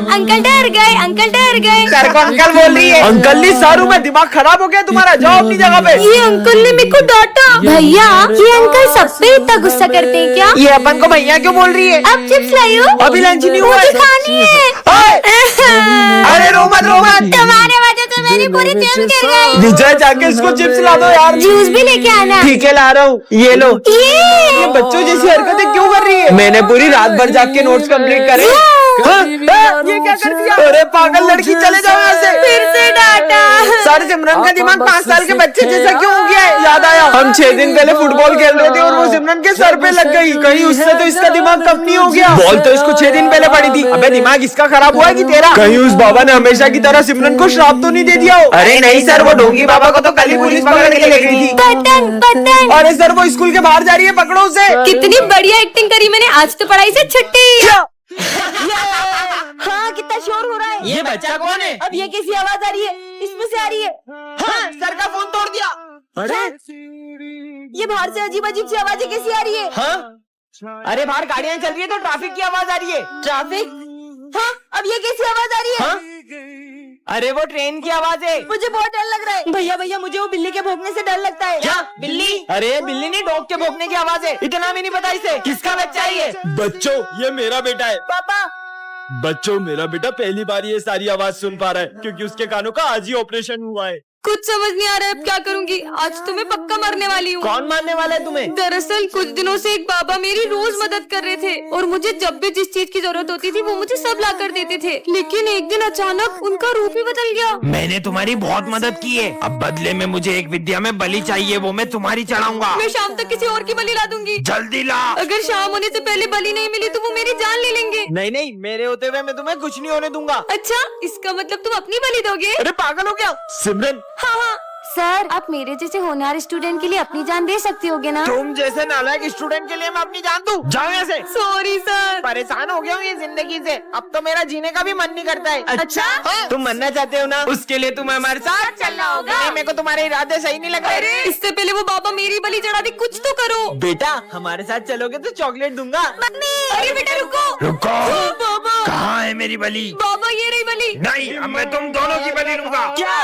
Uncle डर गए, uncle डर गए। सर को अंकल बोल रही है। अंकल नहीं सारू, में दिमाग खराब हो गया तुम्हारा, जाओ अपनी जगह पे। ये अंकल ने मेरे को डांटा। भैया ये अंकल सब पे इतना गुस्सा करते हैं क्या? ये अपन को भैया क्यों बोल रही है? अब चिप्स लाई हो? अभी लंच नहीं हुआ मुझे है। खानी है। अरे रो मत रो मत। तुम्हारे वजह से मेरी पूरी चिप्स गिर गई। विजय जाके इसको चिप्स ला दो यार। जूस भी लेके आना। ठीक है ला रहा हूँ, ये लो। ये बच्चों जैसी हरकतें क्यों कर रही है? मैंने पूरी रात भर जाग के नोट्स कंप्लीट करे। ये क्या कर दिया? अरे पागल लड़की, चले जाओ यहाँ से। फिर से डांटा। सर सिमरन का दिमाग 5 साल के बच्चे जैसा क्यों हो गया है? याद आया, हम 6 दिन पहले फुटबॉल खेल रहे थे और वो सिमरन के सर पे लग गई। कहीं उससे तो इसका दिमाग कम नहीं हो गया? बॉल तो इसको 6 दिन पहले पड़ी थी। अबे दिमाग इसका खराब हुआ है कि तेरा? कहीं उस बाबा ने हमेशा की तरह सिमरन को श्राप तो नहीं दे दिया हो? अरे नहीं सर, वो ढोंगी बाबा को तो कल ही पुलिस पकड़ के ले गई थी। पतंग पतंग। अरे सर वो स्कूल के बाहर जा रही है, पकड़ो उसे। कितनी बढ़िया एक्टिंग करी मैंने, आज तो पढ़ाई से छुट्टी। हाँ कितना शोर हो रहा है। ये बच्चा कौन है? अब ये कैसी आवाज आ रही है? इसमें से आ रही है। हाँ, सर का फोन तोड़ दिया। अरे ये बाहर से अजीब अजीब सी आवाजें कैसी आ रही है? हाँ, अरे बाहर गाड़ियां चल रही है तो ट्रैफिक की आवाज आ रही है। ट्रैफिक? हाँ अब ये कैसी आवाज आ रही है? हाँ? अरे वो ट्रेन की आवाज है। मुझे बहुत डर लग रहा है। भैया भैया मुझे वो बिल्ली के भौंकने से डर लगता है। क्या बिल्ली? अरे बिल्ली नहीं, डॉग के भौंकने की आवाज है। इतना भी नहीं पता इसे। किसका बच्चा है ये? बच्चों ये मेरा बेटा है। पापा बच्चों मेरा बेटा पहली बार ये सारी आवाज सुन पा रहा है क्योंकि उसके कानों का आज ही ऑपरेशन हुआ है। कुछ समझ नहीं आ रहा है अब क्या करूंगी। आज तो मैं पक्का मरने वाली हूँ। कौन मारने वाला है तुम्हें? दरअसल कुछ दिनों से एक बाबा मेरी रोज मदद कर रहे थे और मुझे जब भी जिस चीज की जरूरत होती थी वो मुझे सब ला कर देते थे, लेकिन एक दिन अचानक उनका रूप ही बदल गया। मैंने तुम्हारी बहुत मदद की है, अब बदले में मुझे एक विद्या में बलि चाहिए, वो मैं तुम्हारी चढ़ाऊंगा। मैं शाम तक किसी और की बलि ला दूंगी। जल्दी ला। अगर शाम होने से पहले बलि नहीं मिली तो वो मेरी जान ले लेंगे। नहीं नहीं, मेरे होते हुए मैं तुम्हें कुछ नहीं होने दूंगा। अच्छा इसका मतलब तुम अपनी बलि दोगे? अरे पागल हो गया? सिमरन हाँ हाँ सर, आप मेरे जैसे होनहार स्टूडेंट के लिए अपनी जान दे सकती होगे ना? तुम जैसे नालायक स्टूडेंट के लिए मैं अपनी जान दूं? जाओ यहाँ से। Sorry sir. परेशान हो गया हूँ ये जिंदगी से, अब तो मेरा जीने का भी मन नहीं करता है। अच्छा? हाँ? तुम मरना चाहते हो ना? उसके लिए तुम्हें हमारे साथ चलना होगा। नहीं, मेरे को तुम्हारे इरादे सही नहीं लग रहे। इससे पहले वो बाबा मेरी बलि चढ़ा दे, कुछ तो करो। बेटा हमारे साथ चलोगे तो चॉकलेट दूंगा। मम्मी अरे बेटा रुको। रुको, बाबा कहाँ है मेरी बलि? बाबा ये रही बलि। नहीं, अब मैं तुम दोनों की बलि लूंगा। क्या?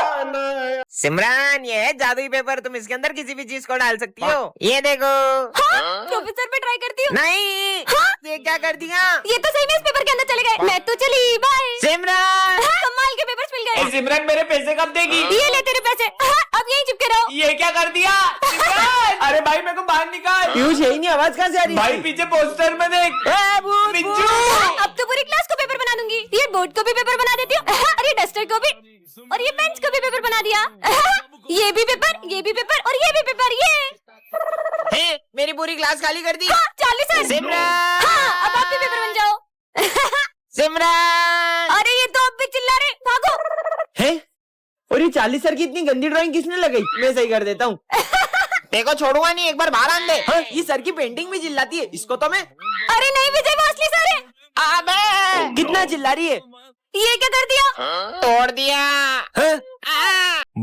सिमरन ये है जादुई पेपर, तुम इसके अंदर किसी भी चीज को डाल सकती हो। ये देखो। हाँ? प्रोफेसर पे ट्राई करती हूँ। नहीं। हाँ? ये क्या कर दिया? ये तो सही में इस पेपर के अंदर चले गए। मैं तो चली, बाय। सिमरन हाँ, कमाल के पेपर्स मिल गए। सिमरन मेरे पैसे कब देगी? ये ले तेरे पैसे। हाँ, अब यहीं चिपके रहो। ये क्या कर दिया? अरे भाई मेरे को बाहर निकाल। पीयूष यही नहीं, आवाज कहाँ से आ रही है? भाई पीछे पोस्टर में देख। बिज्जू। अब तो पूरी क्लास को पेपर बना दूंगी। ये बोर्ड को भी पेपर बना देती हूँ और ये डस्टर को भी और ये बेंच को भी पेपर बना दिया। ये भी पेपर, ये भी पेपर और ये भी पेपर। ये है मेरी पूरी क्लास खाली कर दी। हाँ, 40 है। सिमरन। हाँ, अब आप भी पेपर बन जाओ। सिमरन। अरे ये तो अब भी चिल्ला रहे, भागो। है? और ये 40 सर की इतनी गंदी ड्राइंग किसने लगाई? मैं सही कर देता हूँ। देखो छोड़ूंगा नहीं, एक बार बाहर आन दे। हाँ, ये सर की पेंटिंग भी चिल्लाती है, इसको तो मैं। अरे नहीं विजय, वो असली सर है। अबे कितना चिल्ला रही है? ये क्या कर दिया? तोड़ दिया।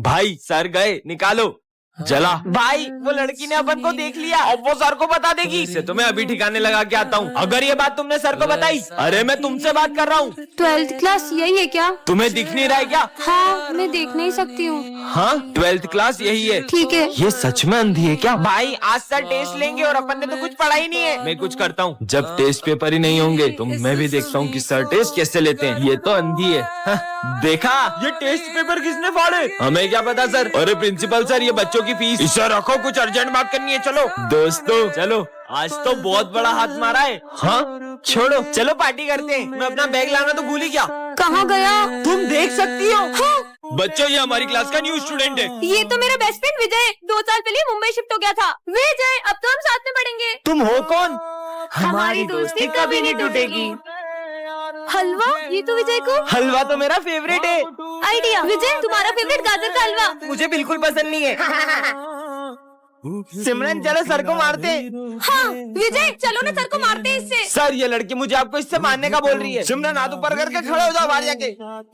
भाई सर गए, निकालो। जला। भाई वो लड़की ने अपन को देख लिया, अब वो सर को बता देगी। इसे तो मैं अभी ठिकाने लगा के आता हूँ। अगर ये बात तुमने सर को बताई। अरे मैं तुमसे बात कर रहा हूँ। 12th क्लास यही है क्या? तुम्हें दिख नहीं रहा है क्या? हाँ मैं देख नहीं सकती हूँ। हाँ 12th क्लास यही है। ठीक है। ये सच में अंधी है क्या? भाई आज सर टेस्ट लेंगे और अपन ने तो कुछ पढ़ा ही नहीं है। मैं कुछ करता हूँ, जब टेस्ट पेपर ही नहीं होंगे तो मैं भी देखता हूँ कि सर टेस्ट कैसे लेते हैं। ये तो अंधी है। हाँ, देखा? ये टेस्ट पेपर किसने फाड़े? हमें क्या पता सर। अरे प्रिंसिपल सर, ये बच्चों की फीस। इसे रखो, कुछ अर्जेंट बात करनी है। चलो दोस्तों चलो, आज तो बहुत बड़ा हाथ मारा है। हाँ छोड़ो, चलो पार्टी करते हैं। मैं अपना बैग लाना तो भूल ही गया। कहाँ गया? तुम देख सकती हो। हाँ, बच्चों ये हमारी क्लास का न्यू स्टूडेंट है। ये तो मेरा बेस्ट फ्रेंड विजय 2 साल पहले मुंबई शिफ्ट हो गया था। विजय अब तो हम साथ में पढ़ेंगे। तुम हो कौन? हमारी दोस्ती कभी नहीं टूटेगी। हलवा? ये तो विजय को। हलवा तो मेरा फेवरेट है। आइडिया। विजय तुम्हारा फेवरेट गाजर का हलवा। मुझे बिल्कुल पसंद नहीं है। सिमरन चलो सर को मारते हैं। हाँ विजय चलो ना सर को मारते हैं इससे। सर ये लड़की मुझे आपको इससे मारने का बोल रही है। सिमरन हाथ ऊपर करके खड़े हो जाओ बाहर जाके।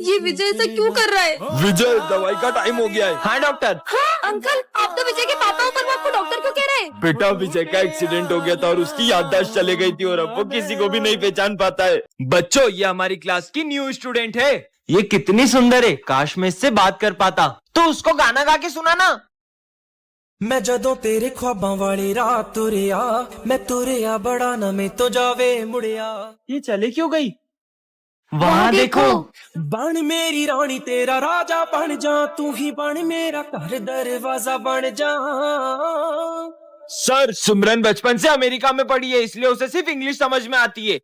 ये विजय ऐसा क्यों कर रहा है? विजय दवाई का टाइम हो गया है। हाँ डॉक्टर। हाँ अंकल आप तो विजय के पापा हो, पर वो आपको डॉक्टर क्यों कह रहे हैं? बेटा विजय का एक्सीडेंट हो गया था और उसकी याददाश्त चले गई थी और अब वो किसी को भी नहीं पहचान पाता है। बच्चों ये हमारी क्लास की न्यू स्टूडेंट है। ये कितनी सुंदर है, काश मैं इससे बात कर पाता। तो उसको गाना गा के सुनाना। मैं जदों तेरे ख्वाबां वाली रात तुरिया, मैं तुरिया बड़ा ना मैं तो जावे मुड़िया। ये चले क्यों गई? वहाँ देखो। बन मेरी रानी तेरा राजा बन जा, तू ही बन मेरा घर दरवाजा बन जा। सर सिमरन बचपन से अमेरिका में पढ़ी है, इसलिए उसे सिर्फ इंग्लिश समझ में आती है।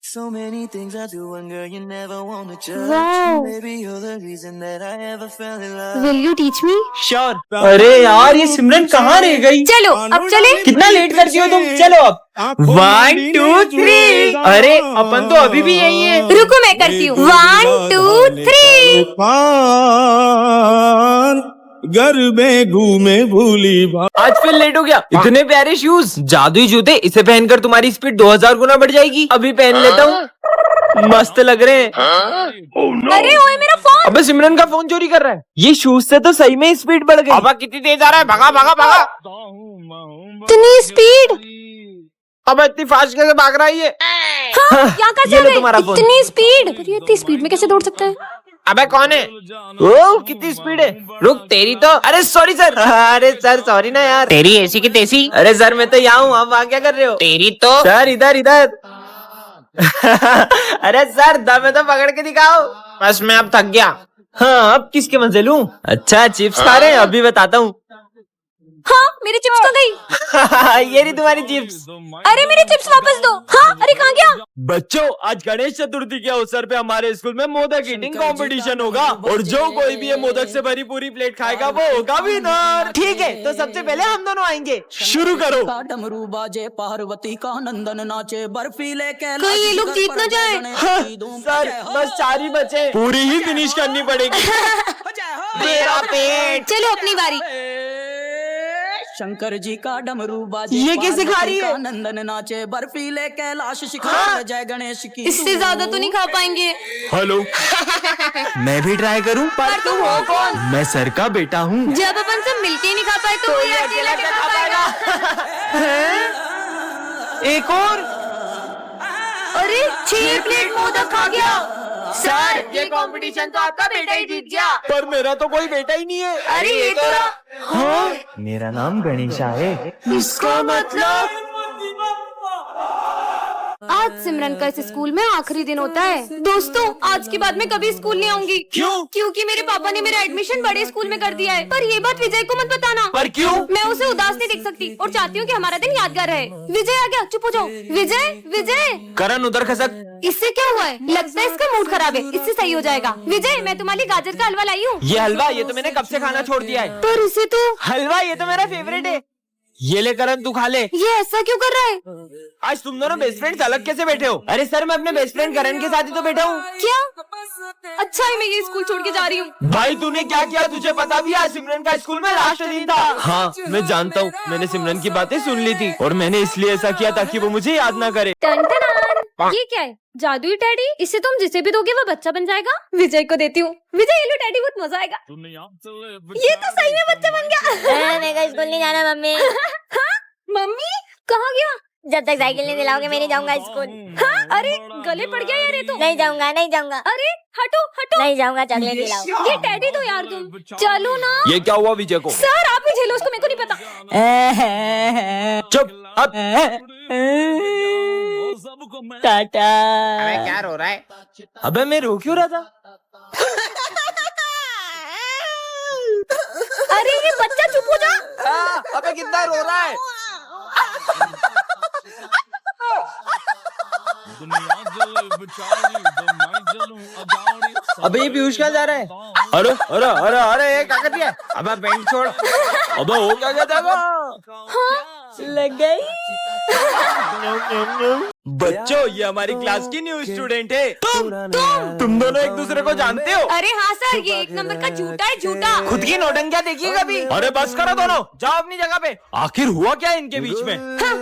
So many things I do and girl you never wanna judge. Wow. Baby you're the reason that I ever fell in love. Will you teach me? Sure. अरे यार ये सिमरन कहाँ रह गई? चलो अब चले। कितना लेट करती हो तुम? चलो अब 1 2 3। अरे अपन तो अभी भी यही है। रुको मैं करती हूँ। 1 2 3। घर में घूमे भूली आज फिर लेट हो गया। इतने प्यारे शूज, जादुई जूते, इसे पहनकर तुम्हारी स्पीड 2000 गुना बढ़ जाएगी। अभी पहन लेता हूँ, मस्त लग रहे हैं। अरे ओए मेरा फोन। अबे सिमरन का फोन चोरी कर रहा है। ये शूज से तो सही में स्पीड बढ़ गई। अब कितनी तेज आ रहा है, भगा भगा भगा। इतनी स्पीड। अब इतनी फास्ट कैसे भाग रहा है ये? हाँ, क्या कर ये लो रहे? तुम्हारा फोन। इतनी स्पीड। ये इतनी स्पीड में कैसे दौड़ सकता है? अबे कौन है? ओ कितनी स्पीड है। रुक तेरी तो। अरे सॉरी सर। अरे सर सॉरी ना यार। तेरी ऐसी की तैसी। अरे सर मैं तो यहाँ हूँ, आप वहाँ क्या कर रहे हो? तेरी तो। सर इधर इधर। अरे सर दम तो पकड़ के दिखाओ। बस मैं अब थक गया। हाँ अब किसके मजे लूं? अच्छा चिप्स खा रहे हैं, अभी बताता हूँ। हाँ मेरी चिप्स तो गई। ये रही तुम्हारी चिप्स। अरे मेरी चिप्स वापस दो। हाँ अरे कहाँ गया? बच्चों आज गणेश चतुर्थी के अवसर पे हमारे स्कूल में मोदक ईटिंग कंपटीशन होगा और जो कोई भी ये मोदक से भरी पूरी प्लेट खाएगा वो होगा विनर। ठीक है तो सबसे पहले हम दोनों आएंगे। शुरू करो। का डमरू बाजे पार्वती का नंदन नाचे बर्फीले कैलाश। कहीं ये लोग जीत ना जाए। हाँ, सर बस 4 ही बचे। पूरी ही फिनिश करनी पड़ेगी। मेरा पेट। चलो अपनी बारी। शंकर जी का डमरू बाजे। ये कैसे खा रही है? नंदन नाचे बर्फीले कैलाश शिखर जय गणेश की। इससे ज्यादा तो नहीं खा पाएंगे। हेलो मैं भी ट्राई करूं? पर तुम हो कौन? मैं सर का बेटा हूँ। जब अपन सब मिलके नहीं खा पाए तो ये अकेला क्या खा पाएगा? एक और। अरे 6 प्लेट मोदक खा गया। सर ये कंपटीशन तो आपका बेटा ही जीत गया। पर मेरा तो कोई बेटा ही नहीं है। अरे ये तो हाँ मेरा नाम गणेशा है। इसका मतलब आज सिमरन का इस स्कूल में आखिरी दिन होता है। दोस्तों आज के बाद मैं कभी स्कूल नहीं आऊंगी। क्यों? क्योंकि मेरे पापा ने मेरा एडमिशन बड़े स्कूल में कर दिया है। पर ये बात विजय को मत बताना। पर क्यों? मैं उसे उदास नहीं देख सकती और चाहती हूँ कि हमारा दिन यादगार रहे। विजय आ गया, चुप हो जाओ। विजय विजय। करण उधर खसक। इससे क्या हुआ है? लगता है इसका मूड खराब है, इससे सही हो जाएगा। विजय मैं तुम्हारे लिए गाजर का हलवा लाई हूँ। ये हलवा ये तो मैंने कब से खाना छोड़ दिया है। पर इसे तो हलवा ये तो मेरा फेवरेट है। ये ले करण तू खा ले। ये ऐसा क्यों कर रहा है? आज तुम दोनों बेस्ट फ्रेंड्स अलग कैसे बैठे हो? अरे सर मैं अपने बेस्ट फ्रेंड करण के साथ ही तो बैठा हूँ। क्या? अच्छा है मैं ये स्कूल छोड़ के जा रही हूँ। भाई तूने क्या किया तुझे पता भी है? आज सिमरन का स्कूल में लास्ट दिन था। हाँ मैं जानता हूँ, मैंने सिमरन की बातें सुन ली थी और मैंने इसलिए ऐसा किया ताकि वो मुझे याद ना करे। ये क्या है? जादुई टेडी। इसे तुम जिसे भी दोगे वो बच्चा बन जाएगा। विजय को देती हूँ। विजय ये लो टेडी, बहुत मजा आएगा। ये तो सही में बच्चा बन गया। मैं कल स्कूल नहीं जाना मम्मी। हाँ? मम्मी कहाँ गया? जब तक साइकिल नहीं दिलाओगे मैं नहीं जाऊंगा स्कूल। हाँ? अरे गले पड़ गया यार ये तो। नहीं जाऊंगा नहीं जाऊंगा। अरे हटो हटो। नहीं जाऊंगा, चॉकलेट दिलाओ। ये टेडी दो यार तुम। चलो ना। ये क्या हुआ विजय को? सर आप ही झेलो उसको, मेरे को नहीं पता। चुप अब। टाटा। अरे क्या रो रहा है? अबे मैं रो क्यों रहा था? अरे ये बच्चा चुप हो जा। अबे कितना रो रहा है? अबे ये पीयूष कहाँ जा रहा है? अरे अरे अरे अरे ये क्या कर दिया? अबे बैंड छोड़। अबे हो क्या गया था? हाँ लग गई। बच्चों ये हमारी क्लास की न्यू स्टूडेंट है। तुम दोनों एक दूसरे को जानते हो? अरे हाँ सर, ये एक नंबर का झूठा है, झूठा। खुद की नौटंकियां देखिए कभी। अरे बस करो दोनों, जाओ अपनी जगह पे। आखिर हुआ क्या इनके बीच में?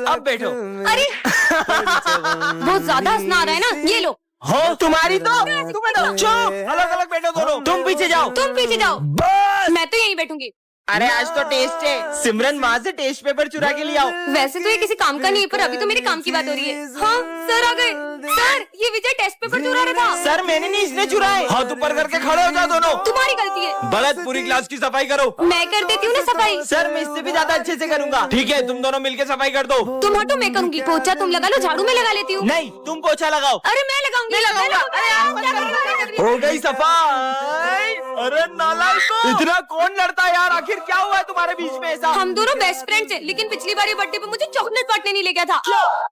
अब बैठो। अरे बहुत ज्यादा हंसना आ रहा है ना, ये लो। हो तुम्हारी तो तुम बैठो। चुप, अलग अलग बैठो दोनों। तुम पीछे जाओ। तुम पीछे जाओ, बस। मैं तो यहीं बैठूंगी। अरे आज तो टेस्ट है। सिमरन माँ से टेस्ट पेपर चुरा के ले आओ। वैसे तो ये किसी काम का नहीं है, पर अभी तो मेरे काम की बात हो रही है। हाँ सर आ गए। सर ये विजय टेस्ट पेपर चुरा रहा था। सर मैंने नहीं, इसने चुराए। हाथ ऊपर करके खड़े हो जाओ दोनों। तुम्हारी गलती है। बलद, पूरी क्लास की सफाई करो। मैं कर देती हूँ ना सफाई। सर मैं इससे भी ज्यादा अच्छे से करूंगा। ठीक है, तुम दोनों मिलके सफाई कर दो। तुम हटो, मैं करूंगी। पोछा तुम लगा लो, झाड़ू मैं लगा लेती हूँ। नहीं तुम पोछा लगाओ। अरे मैं लगाऊंगी। हो गई सफाई। अरे नालायकों, इतना कौन लड़ता है यार? आखिर क्या हुआ है तुम्हारे बीच में ऐसा? हम दोनों बेस्ट फ्रेंड्स हैं, लेकिन पिछली बार ये बर्थडे पे मुझे चॉकलेट बांटने नहीं ले गया था।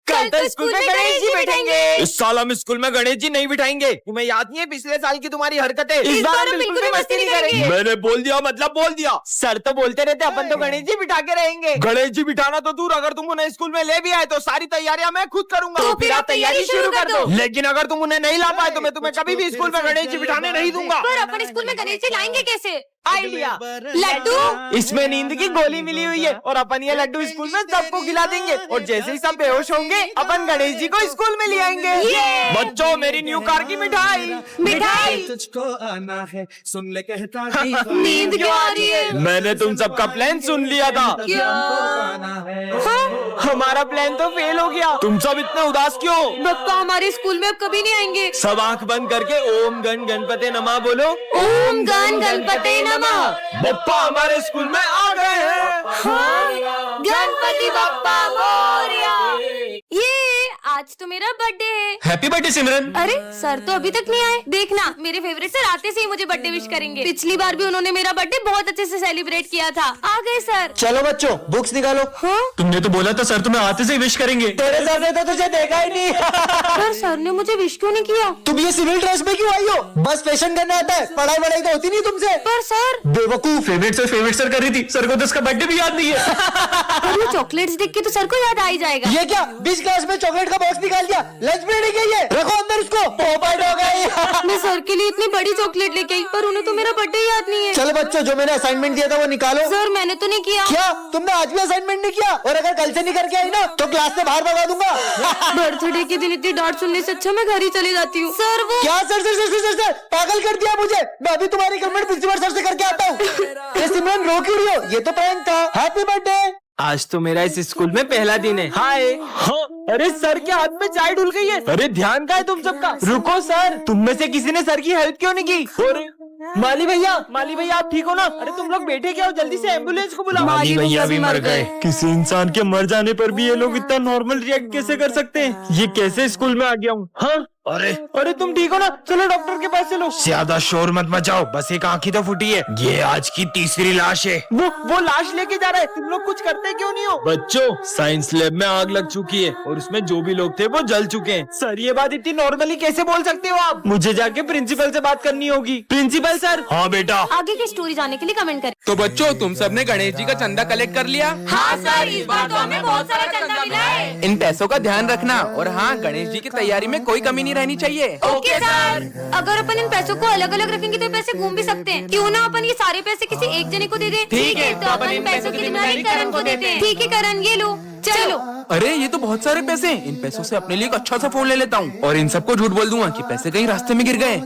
कल तो स्कूल में गणेश जी बैठेंगे। इस साल हम स्कूल में गणेश जी नहीं बिठाएंगे। तुम्हें याद नहीं है पिछले साल की तुम्हारी हरकतें? इस बार हम बिल्कुल भी मस्ती नहीं करेंगे। मैंने बोल दिया मतलब बोल दिया। सर तो बोलते रहते अपन तो गणेश जी बिठा के रहेंगे। गणेश जी बिठाना तो दूर, अगर तुम उन्हें स्कूल में ले भी आए तो सारी तैयारियां मैं खुद करूंगा। तो फिर आप तैयारी शुरू कर दो। लेकिन अगर तुम उन्हें नहीं ला पाए तो मैं तुम्हें कभी भी स्कूल में गणेश जी बिठाने नहीं दूंगा। पर अपन स्कूल में गणेश जी लाएंगे कैसे? आइडिया, लड्डू। इसमें नींद की गोली मिली हुई है और अपन ये लड्डू स्कूल में सबको खिला देंगे और जैसे ही सब बेहोश होंगे अपन गणेश जी को स्कूल में ले आएंगे। बच्चों मेरी न्यू कार की मिठाई। मिठाई। तुझको आना है, सुन ले कहता नींद क्यों आ रही है? मैंने तुम सबका प्लान सुन लिया था। हमारा प्लान तो फेल हो गया। तुम सब इतने उदास क्यों? बप्पा हमारे स्कूल में अब कभी नहीं आएंगे। सब आंख बंद करके ओम गण गणपते नमः बोलो। ओम गण गणपते नमः। बप्पा हमारे स्कूल में आ गए हैं। गणपति बप्पा मोरया। ये आज तो मेरा बर्थडे है। हैप्पी बर्थडे सिमरन। अरे सर तो अभी तक नहीं आए। देखना मेरे फेवरेट सर आते से ही मुझे बर्थडे विश करेंगे। पिछली बार भी उन्होंने मेरा बर्थडे बहुत अच्छे से सेलिब्रेट किया था। आ गए सर। चलो बच्चों बुक्स निकालो। हाँ? तुमने तो बोला था सर तुम्हें आते से विश करेंगे। तेरे सर ने तो तुझे देखा ही नहीं। पर सर ने मुझे विश क्यों नहीं किया? तुम ये सिविल ड्रेस में क्यों आई हो? बस फैशन करना आता है, पढ़ाई वढ़ाई तो होती नहीं तुमसे। पर सर बेवकूफ। फेवरेट सर कर रही थी, सर को तो उसका बर्थडे भी याद नहीं है। पर ये चॉकलेट्स देख के तो सर को याद आ ही जाएगा। ये क्या 20 क्लास में चॉकलेट का बॉक्स निकाल दिया? लंच ब्रेक है ये, रखो अंदर इसको। पोपट हो गई। मैं सर के लिए इतनी बड़ी चॉकलेट लेके आई, पर उन्हें तो मेरा बर्थडे याद नहीं है। चलो बच्चों जो मैंने असाइनमेंट दिया था वो निकालो। सर मैंने तो नहीं किया। क्या तुमने आज भी असाइनमेंट नहीं किया? और अगर कल से नहीं करके आई ना तो क्लास से बाहर भगा दूंगा। बर्थडे के दिन इतनी डांट सुनने से अच्छा मैं घर ही चली जाती हूँ। सर वो क्या सर पागल कर दिया मुझे। मैं अभी तुम्हारी कमेंट प्रिंसिपल सर से करके आता हूँ। ये सिमरन रो क्यों रही हो? ये तो प्रैंक था। Happy birthday. आज तो मेरा इस स्कूल में पहला दिन है। हाय। हाँ, अरे सर के हाथ में चाय डुल गई है। अरे ध्यान का है तुम सबका? रुको सर, तुम में से किसी ने सर की हेल्प क्यों नहीं की? और माली भैया आप ठीक हो ना? अरे तुम लोग बैठे क्या हो? जल्दी से एम्बुलेंस को बुलाओ। माली भैया भी मर गए। किसी इंसान के मर जाने पर भी ये लोग इतना नॉर्मल रिएक्ट कैसे कर सकते हैं? ये कैसे स्कूल में आ गया हूँ? हाँ अरे तुम ठीक हो ना? चलो डॉक्टर के पास चलो। ज्यादा शोर मत मचाओ, बस एक आंख ही तो फूटी है। ये आज की तीसरी लाश है। वो लाश लेके जा रहा है। तुम लोग कुछ करते क्यों नहीं हो? बच्चों साइंस लैब में आग लग चुकी है और उसमें जो भी लोग थे वो जल चुके हैं। सर ये बात इतनी नॉर्मली कैसे बोल सकते हो आप? मुझे जाके प्रिंसिपल से बात करनी होगी। Principal sir. हाँ बेटा। आगे की स्टोरी जाने के लिए कमेंट करें। तो बच्चों तुम सबने गणेश जी का चंदा कलेक्ट कर लिया? हाँ सर, इस बार तो हमें बहुत सारा चंदा मिला है। इन पैसों का ध्यान रखना और हाँ गणेश जी की तैयारी में कोई कमी नहीं रहनी चाहिए। Okay sir. अगर अपन इन पैसों को अलग अलग रखेंगे तो ये पैसे घूम भी सकते हैं। क्यों ना अपन ये सारे पैसे किसी एक जने को दे दें? ठीक है, तो अपन इन पैसों की जिम्मेदारी करण को देते हैं। ठीक है करण, ये लो चलो। अरे ये तो बहुत सारे पैसे हैं। इन पैसों से अपने लिए एक अच्छा सा फोन ले लेता हूँ और इन सबको झूठ बोल दूंगा कि पैसे कहीं रास्ते में गिर गए।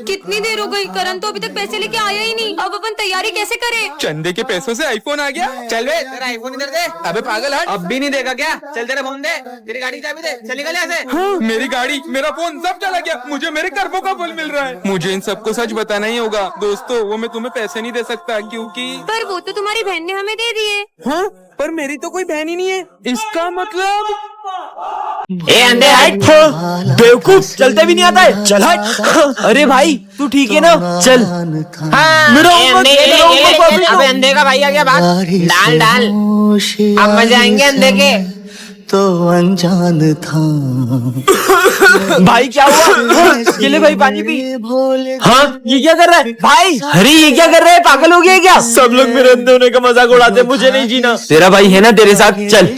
कितनी देर हो गई, करण तो अभी तक पैसे लेके आया ही नहीं। अब अपन तैयारी कैसे करें? चंदे के पैसों से आईफोन आ गया। चल बे, तेरा आईफोन इधर दे। अबे पागल हट। अब भी नहीं देगा क्या? चल तेरा फोन दे, तेरी गाड़ी की चाबी दे, चल निकल यहाँ से। मेरी गाड़ी, मेरा फोन सब चला गया। मुझे मेरे कर्मों का फल मिल रहा है। मुझे इन सबको सच बताना ही होगा। दोस्तों वो मैं तुम्हें पैसे नहीं दे सकता क्योंकि पर वो तो तुम्हारी बहन ने हमें दे दिए। हाँ पर मेरी तो कोई बहन ही नहीं है। इसका मतलब ए अंधे हट। बेवकूफ, चलते भी नहीं आता है। चल हट। अरे भाई तू ठीक है ना? चल। अबे अंधे का भाई आ गया, भाग। डाल अब मजा आएंगे अंधे के। तो अनजान था भाई क्या हुआ? ये ले भाई पानी पी। हाँ ये क्या कर रहा है भाई? अरे ये क्या कर रहा है, पागल हो गया क्या? सब लोग मेरे अंधे होने का मजाक उड़ाते हैं, मुझे नहीं जीना। तेरा भाई है ना तेरे साथ, चल।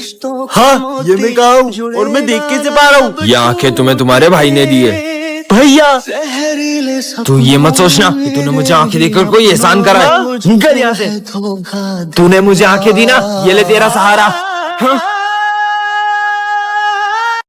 हाँ ये मैं कहा हूँ और मैं देख के से पा रहा हूँ। ये आंखें तुम्हें तुम्हारे भाई ने दी है। भैया तू ये मत सोचना कि तूने मुझे आंखें देकर कोई एहसान करा है। निकल यहाँ से। तूने मुझे आंखें दी ना, ये ले तेरा सहारा। हाँ?